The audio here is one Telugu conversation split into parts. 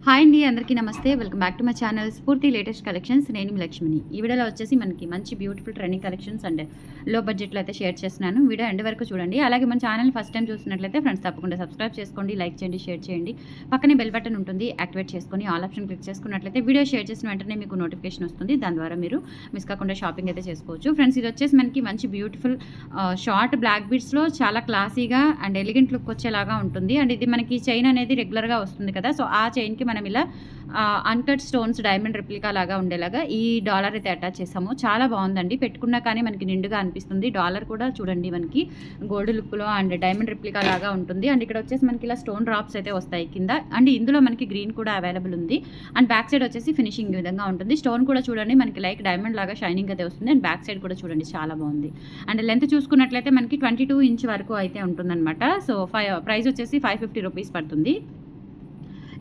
హాయ్ అండి, అందరికీ నమస్తే. Welcome back to my channel స్ఫూర్తి లేటెస్ట్ కలెక్షన్స్. నేను మీ లక్ష్మిని. ఈ వీడియోలో వచ్చేసి మనకి మంచి బ్యూటిఫుల్ ట్రెండింగ్ కలెక్షన్స్ అండ్ లో బడ్జెట్లో అయితే షేర్ చేస్తున్నాను. వీడియో ఎండ్ వరకు చూడండి. అలాగే మన ఛానల్ ఫస్ట్ టైం చూసినట్లయితే ఫ్రెండ్స్ తప్పకుండా సబ్స్క్రైబ్ చేసుకోండి, లైక్ చేయండి, షేర్ చేయండి. పక్కనే బెల్ బటన్ ఉంటుంది, యాక్టివేట్ చేసుకొని ఆల్ ఆప్షన్ క్లిక్ చేసుకున్నట్లయితే వీడియో షేర్ చేసిన వెంటనే మీకు నోటిఫికేషన్ వస్తుంది. దాని ద్వారా మీరు మిస్ కాకుండా షాపింగ్ అయితే చేసుకోవచ్చు. ఫ్రెండ్స్, ఇది వచ్చేసి మనకి మంచి బ్యూటిఫుల్ షార్ట్ బ్లాక్ బీడ్స్లో చాలా క్లాసీగా అండ్ ఎలిగెంట్ లుక్ వచ్చేలాగా ఉంటుంది. అండ్ ఇది మనకి చైన్ అనేది రెగ్యులర్గా వస్తుంది కదా, సో ఆ చైన్కి మనం ఇలా అన్కట్ స్టోన్స్ డైమండ్ రెప్లికా లాగా ఉండేలాగా ఈ డాలర్ అయితే అటాచ్ చేసాము. చాలా బాగుందండి, పెట్టుకున్నా కానీ మనకి నిండుగా అనిపిస్తుంది. డాలర్ కూడా చూడండి మనకి గోల్డ్ లుక్లో అండ్ డైమండ్ రెప్లికా లాగా ఉంటుంది. అండ్ ఇక్కడ వచ్చేసి మనకి ఇలా స్టోన్ డ్రాప్స్ అయితే వస్తాయి కింద. అండ్ ఇందులో మనకి గ్రీన్ కూడా అవైలబుల్ ఉంది. అండ్ బ్యాక్ సైడ్ వచ్చేసి ఫినిషింగ్ విధంగా ఉంటుంది. స్టోన్ కూడా చూడండి మనకి లైక్ డైమండ్ లాగా షైనింగ్ అయితే వస్తుంది. అండ్ బ్యాక్ సైడ్ కూడా చూడండి చాలా బాగుంది. అండ్ లెంత్ చూసుకున్నట్లయితే మనకి 22 ఇంచ్ వరకు అయితే ఉంటుందన్నమాట. సో ప్రైస్ వచ్చేసి 550 రూపీస్ పడుతుంది.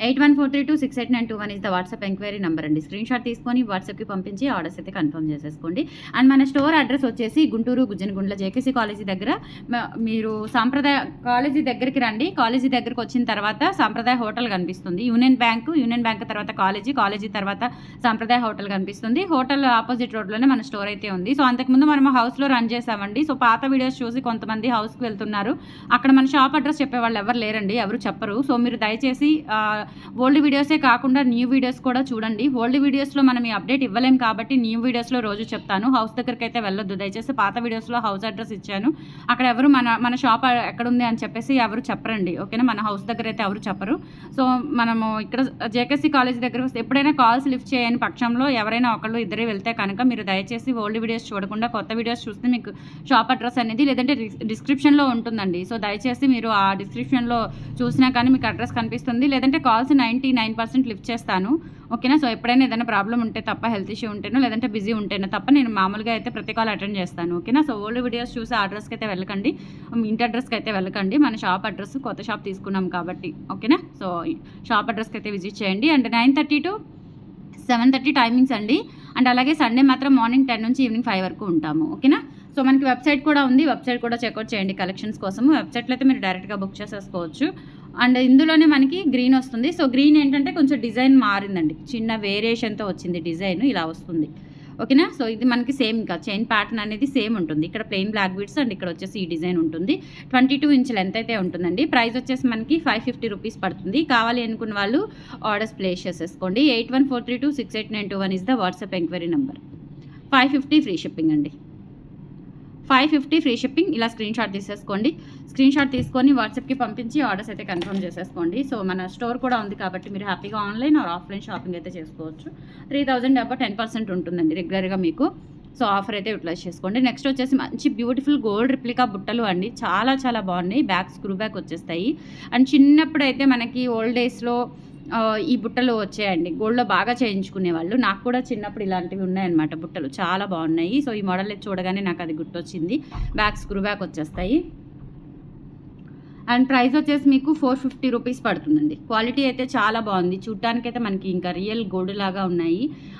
8143268921 is the WhatsApp enquiry number అండి. స్క్రీన్ షాట్ తీసుకొని వాట్సాప్కి పంపించి ఆర్డర్స్ అయితే కన్ఫర్మ్ చేసేసుకోండి. అండ్ మన స్టోర్ అడ్రస్ వచ్చేసి గుంటూరు గుజ్జనగుండ్ల జేకేసీ కాలేజీ దగ్గర. మీరు సాంప్రదాయ కాలేజీ దగ్గరికి రండి. కాలేజీ దగ్గరికి వచ్చిన తర్వాత సాంప్రదాయ హోటల్ కనిపిస్తుంది. యూనియన్ బ్యాంక్ తర్వాత కాలేజీ తర్వాత సాంప్రదాయ హోటల్ కనిపిస్తుంది. హోటల్ ఆపోజిట్ రోడ్లోనే మన స్టోర్ అయితే ఉంది. సో అంతకుముందు మనం హౌస్లో రన్ చేసామండి. సో పాత వీడియోస్ చూసి కొంతమంది హౌస్కి వెళ్తున్నారు. అక్కడ మన షాప్ అడ్రస్ చెప్పేవాళ్ళు ఎవరు లేరండి, ఎవరు చెప్పరు. సో మీరు దయచేసి ఓల్డ్ వీడియోసే కాకుండా న్యూ వీడియోస్ కూడా చూడండి. ఓల్డ్ వీడియోస్లో మనం ఈ అప్డేట్ ఇవ్వలేం కాబట్టి న్యూ వీడియోస్లో రోజు చెప్తాను. హౌస్ దగ్గరికి అయితే వెళ్ళొద్దు దయచేసి. పాత వీడియోస్లో హౌస్ అడ్రస్ ఇచ్చాను, అక్కడ ఎవరు మన షాప్ ఎక్కడుంది అని చెప్పేసి ఎవరు చెప్పరండి, ఓకేనా. మన హౌస్ దగ్గర అయితే ఎవరు చెప్పరు. సో మనము ఇక్కడ జేకేసీ కాలేజ్ దగ్గర ఎప్పుడైనా కాల్స్ లిఫ్ట్ చేయని పక్షంలో ఎవరైనా ఒకళ్ళు ఇద్దరే వెళ్తే కనుక మీరు దయచేసి ఓల్డ్ వీడియోస్ చూడకుండా కొత్త వీడియోస్ చూస్తే మీకు షాప్ అడ్రస్ అనేది లేదంటే డిస్క్రిప్షన్లో ఉంటుందండి. సో దయచేసి మీరు ఆ డిస్క్రిప్షన్లో చూసినా కానీ మీకు అడ్రస్ కనిపిస్తుంది. లేదంటే కాల్స్ 99% లిఫ్ట్ చేస్తాను, ఓకేనా. సో ఎప్పుడైనా ఏదైనా ప్రాబ్లం ఉంటే తప్ప, హెల్త్ ఇష్యూ ఉంటేనో లేదంటే బిజీ ఉంటేనో తప్ప నేను మామూలుగా అయితే ప్రతి కాల్ అటెండ్ చేస్తాను, ఓకేనా. సో ఓల్డ్ వీడియోస్ చూసి అడ్రస్కి అయితే వెళ్ళకండి, ఇంటి అడ్రస్కి అయితే వెళ్ళకండి. మన షాప్ అడ్రస్ కొత్త షాప్ తీసుకున్నాం కాబట్టి, ఓకేనా. సో షాప్ అడ్రస్కి అయితే విజిట్ చేయండి. అండ్ 9:30 to 7:30 టైమింగ్స్ అండి. అండ్ అలాగే సండే మాత్రం మార్నింగ్ 10 నుంచి ఈవినింగ్ 5 వరకు ఉంటాము, ఓకేనా. సో మనకి వెబ్సైట్ కూడా ఉంది, వెబ్సైట్ కూడా చెక్అవుట్ చేయండి కలెక్షన్స్ కోసం. వెబ్సైట్లో అయితే మీరు డైరెక్ట్గా బుక్ చేసేసుకోవచ్చు. అండ్ ఇందులోనే మనకి గ్రీన్ వస్తుంది. సో గ్రీన్ ఏంటంటే కొంచెం డిజైన్ మారిందండి, చిన్న వేరియేషన్తో వచ్చింది డిజైన్, ఇలా వస్తుంది, ఓకేనా. సో ఇది మనకి సేమ్ ఇంకా చైన్ ప్యాటర్న్ అనేది సేమ్ ఉంటుంది. ఇక్కడ ప్లెయిన్ బ్లాక్ బీడ్స్ అండ్ ఇక్కడ వచ్చేసి ఈ డిజైన్ ఉంటుంది. 22 ఇంచ్ లెంత్ అయితే ఉంటుందండి. ప్రైస్ వచ్చేసి మనకి 550 రూపీస్ పడుతుంది. కావాలి అనుకున్న వాళ్ళు ఆర్డర్స్ ప్లేస్ చేసేసుకోండి. 8143268921 is the WhatsApp enquiry number. 550 free shipping అండి. 550 ఫ్రీ షిప్పింగ్. ఇలా స్క్రీన్ షాట్ తీసేసుకోండి. స్క్రీన్ షాట్ తీసుకొని వాట్సాప్కి పంపించి ఆర్డర్స్ అయితే కన్ఫర్మ్ చేసేసుకోండి. సో మన స్టోర్ కూడా ఉంది కాబట్టి మీరు హ్యాపీగా ఆన్లైన్ ఆర్ ఆఫ్లైన్ షాపింగ్ అయితే చేసుకోవచ్చు. 3000 అబౌట్ 10% ఉంటుందండి రెగ్యులర్గా మీకు. సో ఆఫర్ అయితే యూటిలైజ్ చేసుకోండి. నెక్స్ట్ వచ్చేసి మంచి బ్యూటిఫుల్ గోల్డ్ రిప్లికా బుట్టలు అండి, చాలా చాలా బాగున్నాయి. బ్యాక్ స్క్రూ బ్యాక్ వచ్చేస్తాయి. అండ్ చిన్నప్పుడు అయితే మనకి ఓల్డ్ డేస్లో ఈ బుట్టలు వచ్చాయండి, గోల్డ్లో బాగా చేయించుకునేవాళ్ళు. నాకు కూడా చిన్నప్పుడు ఇలాంటివి ఉన్నాయన్నమాట బుట్టలు, చాలా బాగున్నాయి. సో ఈ మోడల్ చూడగానే నాకు అది గుర్తొచ్చింది. బ్యాక్ స్క్రూ బ్యాక్ వచ్చేస్తాయి. అండ్ ప్రైస్ వచ్చేసి మీకు 450 రూపీస్ పడుతుందండి. క్వాలిటీ అయితే చాలా బాగుంది, చూడటానికైతే మనకి ఇంకా రియల్ గోల్డ్ లాగా ఉన్నాయి.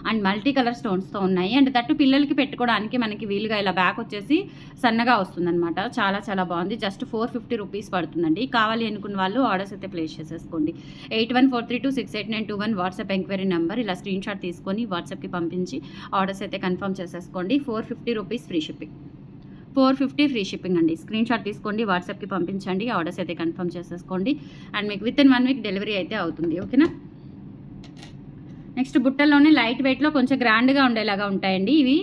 అండ్ మల్టీ కలర్ స్టోన్స్తో ఉన్నాయి. అండ్ తట్టు పిల్లలకి పెట్టుకోవడానికి మనకి వీలుగా ఇలా బ్యాక్ వచ్చేసి సన్నగా వస్తుందన్నమాట. చాలా చాలా బాగుంది. జస్ట్ 450 రూపీస్ పడుతుందండి. కావాలి అనుకున్న వాళ్ళు ఆర్డర్స్ అయితే ప్లేస్ చేసేసుకోండి. 8143268921 వాట్సాప్ ఎంక్వైరీ నెంబర్. ఇలా స్క్రీన్ షాట్ తీసుకొని వాట్సాప్కి పంపించి ఆర్డర్స్ అయితే కన్ఫర్మ్ చేసేసుకోండి. 450 rupees free shipping. 450 free shipping అండి. స్క్రీన్ షాట్ తీసుకోండి, వాట్సాప్కి పంపించండి, ఆర్డర్స్ అయితే కన్ఫర్మ్ చేసేసుకోండి. అండ్ మీకు వితిన్ 1 వీక్ డెలివరీ అయితే అవుతుంది, ఓకేనా. నెక్స్ట్ బుట్టల్లోనే లైట్ వెయిట్లో కొంచెం గ్రాండ్గా ఉండేలాగా ఉంటాయండి ఇవి.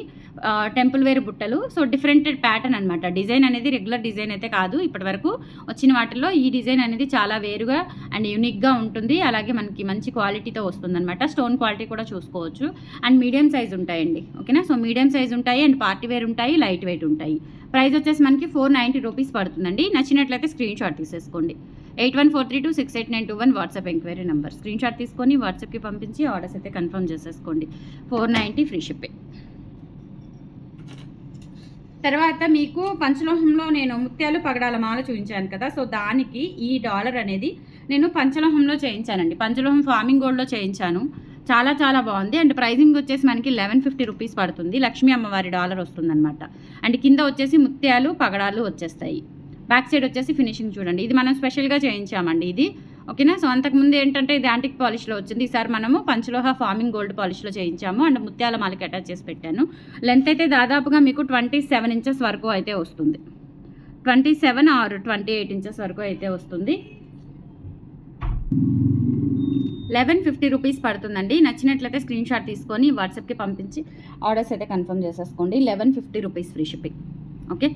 టెంపుల్ వేర్ బుట్టలు. సో డిఫరెంటెడ్ ప్యాటర్న్ అనమాట. డిజైన్ అనేది రెగ్యులర్ డిజైన్ అయితే కాదు. ఇప్పటి వరకు వచ్చిన వాటిల్లో ఈ డిజైన్ అనేది చాలా వేరుగా అండ్ యూనిక్గా ఉంటుంది. అలాగే మనకి మంచి క్వాలిటీతో వస్తుందన్నమాట. స్టోన్ క్వాలిటీ కూడా చూసుకోవచ్చు. అండ్ మీడియం సైజ్ ఉంటాయండి, ఓకేనా. సో మీడియం సైజ్ ఉంటాయి అండ్ పార్టీ వేర్ ఉంటాయి, లైట్ వెయిట్ ఉంటాయి. ప్రైస్ వచ్చేసి మనకి 490 రూపీస్ పడుతుందండి. నచ్చినట్లయితే స్క్రీన్ షాట్ తీసేసుకోండి. 8143268921 WhatsApp enquiry number. Screen shot తీసుకొని వాట్సాప్కి పంపించి ఆర్డర్స్ అయితే కన్ఫర్మ్ చేసేసుకోండి. 490 ఫ్రీ షిప్పింగ్. తర్వాత మీకు పంచలోహంలో నేను ముత్యాలు పగడాల మాల చూపించాను కదా, సో దానికి ఈ డాలర్ అనేది నేను పంచలోహంలో చేయించానండి. పంచలోహం ఫార్మింగ్ గోల్డ్లో చేయించాను. చాలా చాలా బాగుంది. అండ్ ప్రైజింగ్ వచ్చేసి మనకి 1150 రూపీస్ పడుతుంది. లక్ష్మీ అమ్మవారి డాలర్ వస్తుందన్నమాట. అండ్ కింద వచ్చేసి ముత్యాలు పగడాలు వచ్చేస్తాయి. బ్యాక్ సైడ్ వచ్చేసి ఫినిషింగ్ చూడండి. ఇది మనం స్పెషల్గా చేయించామండి. ఇది ఓకేనా. సో అంతకుముందు ఏంటంటే ఇది యాంటిక్ పాలిష్లో వచ్చింది. ఈసారి మనము పంచలోహ ఫార్మింగ్ గోల్డ్ పాలిష్లో చేయించాము అండ్ ముత్యాల మాలకి అటాచ్ చేసి పెట్టాను. లెంత్ అయితే దాదాపుగా మీకు 27 ఇంచెస్ వరకు అయితే వస్తుంది. 27 ఆర్ 28 ఇంచెస్ వరకు అయితే వస్తుంది. 1150 రూపీస్ పడుతుందండి. నచ్చినట్లయితే స్క్రీన్ షాట్ తీసుకొని వాట్సాప్కి పంపించి ఆర్డర్స్ అయితే కన్ఫర్మ్ చేసేసుకోండి. 1150 rupees free shipping. Okay.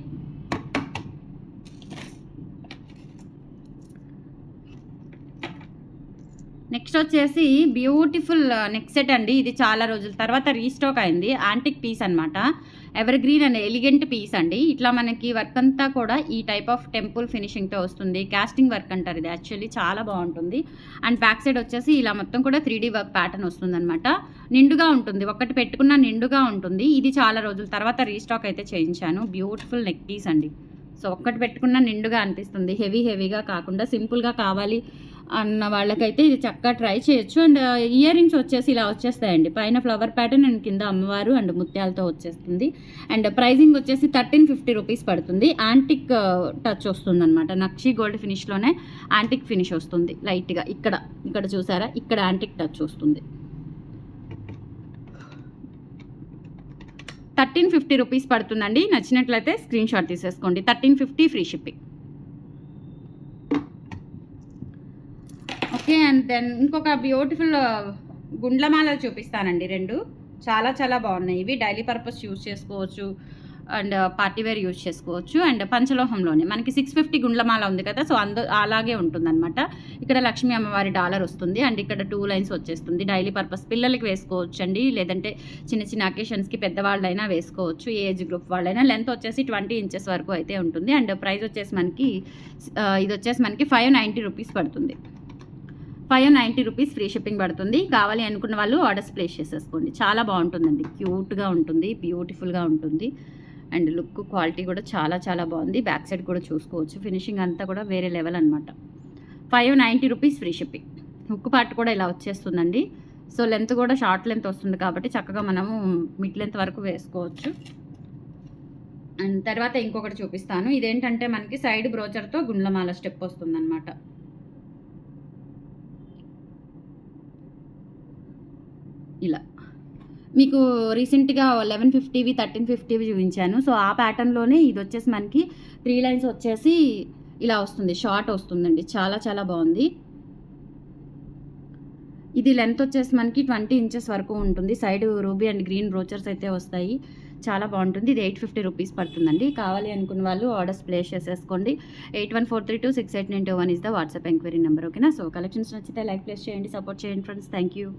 Next వచ్చేసి బ్యూటిఫుల్ నెక్ సెట్ అండి. ఇది చాలా రోజుల తర్వాత రీస్టాక్ అయింది. యాంటిక్ పీస్ అనమాట. Evergreen and elegant piece అండి. ఇట్లా మనకి వర్క్ అంతా కూడా ఈ టైప్ ఆఫ్ టెంపుల్ ఫినిషింగ్తో వస్తుంది. కాస్టింగ్ వర్క్ అంటారు ఇది. యాక్చువల్లీ చాలా బాగుంటుంది. అండ్ బ్యాక్ సైడ్ వచ్చేసి ఇలా మొత్తం కూడా 3D వర్క్ ప్యాటర్న్ వస్తుంది అనమాట. నిండుగా ఉంటుంది. ఒకటి పెట్టుకున్న నిండుగా ఉంటుంది. ఇది చాలా రోజుల తర్వాత రీస్టాక్ అయితే చేయించాను. బ్యూటిఫుల్ నెక్ పీస్ అండి. సో ఒక్కటి పెట్టుకున్న నిండుగా అనిపిస్తుంది. హెవీగా కాకుండా సింపుల్గా కావాలి అన్న వాళ్ళకైతే ఇది చక్కగా ట్రై చేయొచ్చు. అండ్ ఇయర్ రింగ్స్ వచ్చేసి ఇలా వచ్చేస్తాయండి. పైన ఫ్లవర్ ప్యాటర్న్ అండ్ కింద అమ్మవారు అండ్ ముత్యాలతో వచ్చేస్తుంది. అండ్ ప్రైజింగ్ వచ్చేసి 1350 రూపీస్ పడుతుంది. యాంటిక్ టచ్ వస్తుంది అనమాట. నక్షి గోల్డ్ ఫినిష్లోనే యాంటిక్ ఫినిష్ వస్తుంది లైట్గా. ఇక్కడ చూసారా, ఇక్కడ యాంటిక్ టచ్ వస్తుంది. 1350 రూపీస్ పడుతుందండి. నచ్చినట్లయితే స్క్రీన్ షాట్ తీసేసుకోండి. 1350 free shipping. Okay. And then ఇంకొక బ్యూటిఫుల్ గుండ్లమాల చూపిస్తానండి. 2 చాలా బాగున్నాయి. ఇవి డైలీ పర్పస్ యూజ్ చేసుకోవచ్చు అండ్ పార్టీ వేర్ యూజ్ చేసుకోవచ్చు. అండ్ పంచలోహంలోనే మనకి 650 గుండ్లమాల ఉంది కదా, సో అలాగే ఉంటుందన్నమాట. ఇక్కడ లక్ష్మీ అమ్మవారి డాలర్ వస్తుంది అండ్ ఇక్కడ 2 లైన్స్ వచ్చేస్తుంది. డైలీ పర్పస్ పిల్లలకి వేసుకోవచ్చు అండి, లేదంటే చిన్న అకేషన్స్కి పెద్దవాళ్ళైనా వేసుకోవచ్చు, ఏ ఏజ్ గ్రూప్ వాళ్ళైనా. లెంత్ వచ్చేసి 20 ఇంచెస్ వరకు అయితే ఉంటుంది. అండ్ ప్రైస్ వచ్చేసి మనకి ఇది వచ్చేసి మనకి 590 రూపీస్ పడుతుంది. 590 రూపీస్ ఫ్రీ షిప్పింగ్ పడుతుంది. కావాలి అనుకున్న వాళ్ళు ఆర్డర్స్ ప్లేస్ చేసేసుకోండి. చాలా బాగుంటుందండి. క్యూట్గా ఉంటుంది, బ్యూటిఫుల్గా ఉంటుంది. అండ్ లుక్ క్వాలిటీ కూడా చాలా బాగుంది. బ్యాక్ సైడ్ కూడా చూసుకోవచ్చు. ఫినిషింగ్ అంతా కూడా వేరే లెవెల్ అనమాట. 590 rupees free shipping. Hook part కూడా ఇలా వచ్చేస్తుందండి. సో లెంత్ కూడా షార్ట్ లెంత్ వస్తుంది కాబట్టి చక్కగా మనము మిడ్ లెంత్ వరకు వేసుకోవచ్చు. అండ్ తర్వాత ఇంకొకటి చూపిస్తాను. ఇదేంటంటే మనకి సైడ్ బ్రోచర్తో గుండ్లమాల స్టెప్ వస్తుందన్నమాట. ఇలా మీకు రీసెంట్గా 1150వి 1350వి చూపించాను. సో ఆ ప్యాటర్న్లోనే ఇది వచ్చేసి మనకి 3 లైన్స్ వచ్చేసి ఇలా వస్తుంది. షార్ట్ వస్తుందండి. చాలా బాగుంది. ఇది లెంత్ వచ్చేసి మనకి 20 ఇంచెస్ వరకు ఉంటుంది. Side ruby and green brochures అయితే వస్తాయి. చాలా బాగుంటుంది. ఇది 850 రూపీస్ పడుతుందండి. కావాలి అనుకున్న వాళ్ళు ఆర్డర్స్ ప్లేస్ చేసేసుకోండి. 8143268921 is the WhatsApp enquiry number. ఓకేనా. సో కలెక్షన్స్ నచ్చితే లైక్ ప్లేస్ చేయండి, సపోర్ట్ చేయండి ఫ్రెండ్స్. Thank you.